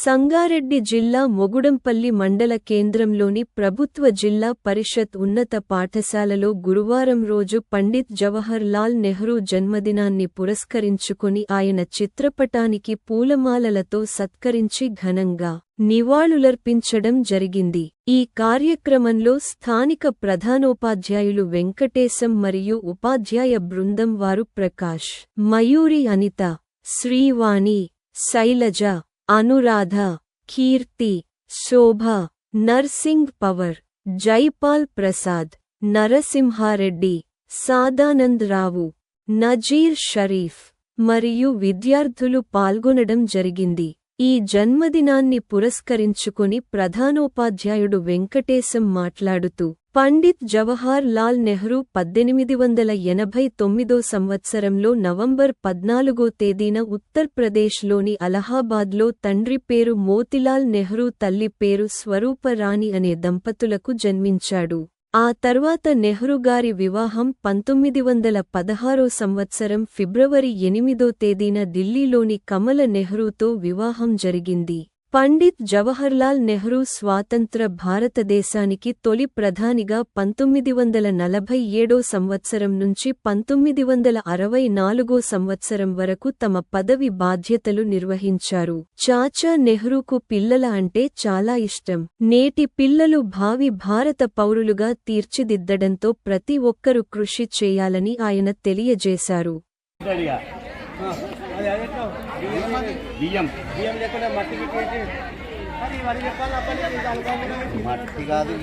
సంగారెడ్డి జిల్లా మొగుడంపల్లి మండల కేంద్రంలోని ప్రభుత్వ జిల్లా పరిషత్ ఉన్నత పాఠశాలలో గురువారం రోజు పండిత్ జవహర్ లాల్ నెహ్రూ జన్మదినాన్ని పురస్కరించుకొని ఆయన చిత్రపటానికి పూలమాలలతో సత్కరించి ఘనంగా నివాళులర్పించడం జరిగింది. ఈ కార్యక్రమంలో స్థానిక ప్రధానోపాధ్యాయులు వెంకటేశం మరియు ఉపాధ్యాయ బృందం వారు ప్రకాష్, మయూరి, అనిత, శ్రీవాణి, శైలజ, అనురాధ, కీర్తి, శోభ, నర్సింగ్ పవర్, జైపాల్ ప్రసాద్, నరసింహారెడ్డి, సాదానంద్ రావు, నజీర్ షరీఫ్ మరియు విద్యార్థులు పాల్గొనడం జరిగింది. ఈ జన్మదినాన్ని పురస్కరించుకొని ప్రధానోపాధ్యాయుడు వెంకటేశం మాట్లాడుతూ, పండిత్ జవహర్ లాల్ నెహ్రూ 1889 సంవత్సరంలో నవంబర్ 14వ తేదీన ఉత్తర్ప్రదేశ్లోని అలహాబాద్లో తండ్రి పేరు మోతిలాల్ నెహ్రూ, తల్లి పేరు స్వరూప రాణి అనే దంపతులకు జన్మించాడు. ఆ తర్వాత నెహ్రూగారి వివాహం 1916 సంవత్సరం ఫిబ్రవరి 8వ తేదీన ఢిల్లీలోని కమల నెహ్రూతో వివాహం జరిగింది. పండిత్ జవహర్లాల్ నెహ్రూ స్వాతంత్ర భారతదేశానికి తొలి ప్రధానిగా 1947 సంవత్సరం నుంచి 1964 సంవత్సరం వరకు తమ పదవి బాధ్యతలు నిర్వహించారు. చాచా నెహ్రూకు పిల్లల అంటే చాలా ఇష్టం. నేటి పిల్లలు భావి భారత పౌరులుగా తీర్చిదిద్దడంతో ప్రతి ఒక్కరూ కృషి చేయాలని ఆయన తెలియజేశారు. మట్టి కాదు.